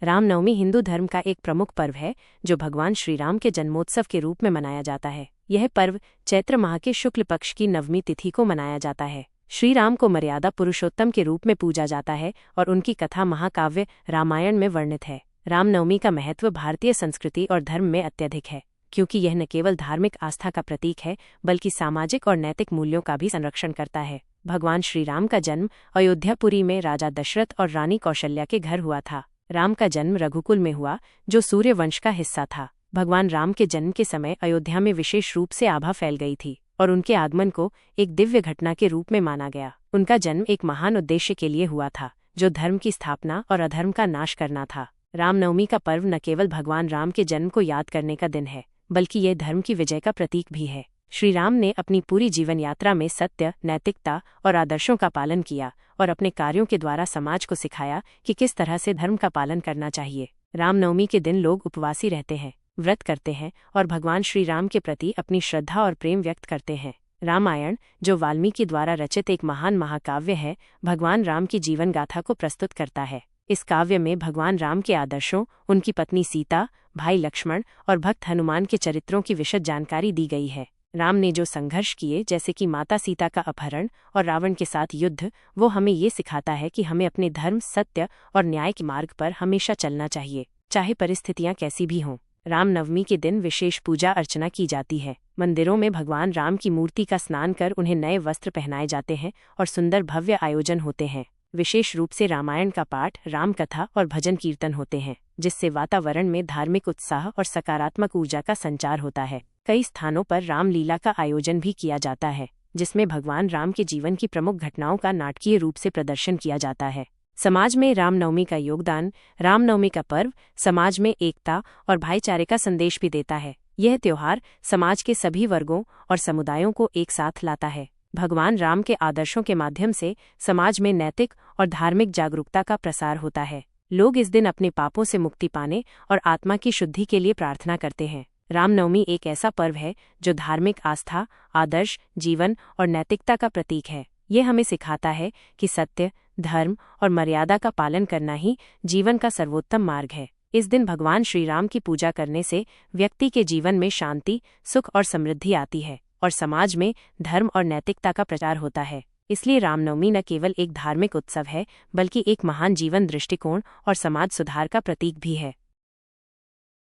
रामनवमी हिंदू धर्म का एक प्रमुख पर्व है जो भगवान श्री राम के जन्मोत्सव के रूप में मनाया जाता है। यह पर्व चैत्र माह के शुक्ल पक्ष की नवमी तिथि को मनाया जाता है। श्री राम को मर्यादा पुरुषोत्तम के रूप में पूजा जाता है और उनकी कथा महाकाव्य रामायण में वर्णित है। रामनवमी का महत्व भारतीय संस्कृति और धर्म में अत्यधिक है, क्योंकि यह न केवल धार्मिक आस्था का प्रतीक है बल्कि सामाजिक और नैतिक मूल्यों का भी संरक्षण करता है। भगवान श्री राम का जन्म अयोध्यापुरी में राजा दशरथ और रानी कौशल्या के घर हुआ था। राम का जन्म रघुकुल में हुआ, जो सूर्य वंश का हिस्सा था। भगवान राम के जन्म के समय अयोध्या में विशेष रूप से आभा फैल गई थी और उनके आगमन को एक दिव्य घटना के रूप में माना गया। उनका जन्म एक महान उद्देश्य के लिए हुआ था, जो धर्म की स्थापना और अधर्म का नाश करना था। रामनवमी का पर्व न केवल भगवान राम के जन्म को याद करने का दिन है, बल्कि यह धर्म की विजय का प्रतीक भी है। श्री राम ने अपनी पूरी जीवन यात्रा में सत्य, नैतिकता और आदर्शों का पालन किया और अपने कार्यों के द्वारा समाज को सिखाया कि किस तरह से धर्म का पालन करना चाहिए। रामनवमी के दिन लोग उपवासी रहते हैं, व्रत करते हैं और भगवान श्री राम के प्रति अपनी श्रद्धा और प्रेम व्यक्त करते हैं। रामायण, जो वाल्मीकि द्वारा रचित एक महान महाकाव्य है, भगवान राम की जीवन गाथा को प्रस्तुत करता है। इस काव्य में भगवान राम के आदर्शों, उनकी पत्नी सीता, भाई लक्ष्मण और भक्त हनुमान के चरित्रों की विशद जानकारी दी गई है। राम ने जो संघर्ष किए, जैसे कि माता सीता का अपहरण और रावण के साथ युद्ध, वो हमें ये सिखाता है कि हमें अपने धर्म, सत्य और न्याय के मार्ग पर हमेशा चलना चाहिए, चाहे परिस्थितियां कैसी भी हों। रामनवमी के दिन विशेष पूजा अर्चना की जाती है। मंदिरों में भगवान राम की मूर्ति का स्नान कर उन्हें नए वस्त्र पहनाए जाते हैं और सुंदर भव्य आयोजन होते हैं। विशेष रूप से रामायण का पाठ, राम कथा और भजन कीर्तन होते हैं, जिससे वातावरण में धार्मिक उत्साह और सकारात्मक ऊर्जा का संचार होता है। कई स्थानों पर रामलीला का आयोजन भी किया जाता है, जिसमें भगवान राम के जीवन की प्रमुख घटनाओं का नाटकीय रूप से प्रदर्शन किया जाता है। समाज में रामनवमी का योगदान। रामनवमी का पर्व समाज में एकता और भाईचारे का संदेश भी देता है। यह त्योहार समाज के सभी वर्गों और समुदायों को एक साथ लाता है। भगवान राम के आदर्शों के माध्यम से समाज में नैतिक और धार्मिक जागरूकता का प्रसार होता है। लोग इस दिन अपने पापों से मुक्ति पाने और आत्मा की शुद्धि के लिए प्रार्थना करते हैं। रामनवमी एक ऐसा पर्व है जो धार्मिक आस्था, आदर्श, जीवन और नैतिकता का प्रतीक है। यह हमें सिखाता है कि सत्य, धर्म और मर्यादा का पालन करना ही जीवन का सर्वोत्तम मार्ग है। इस दिन भगवान श्री राम की पूजा करने से व्यक्ति के जीवन में शांति, सुख और समृद्धि आती है और समाज में धर्म और नैतिकता का प्रचार होता है। इसलिए रामनवमी न केवल एक धार्मिक उत्सव है, बल्कि एक महान जीवन दृष्टिकोण और समाज सुधार का प्रतीक भी है।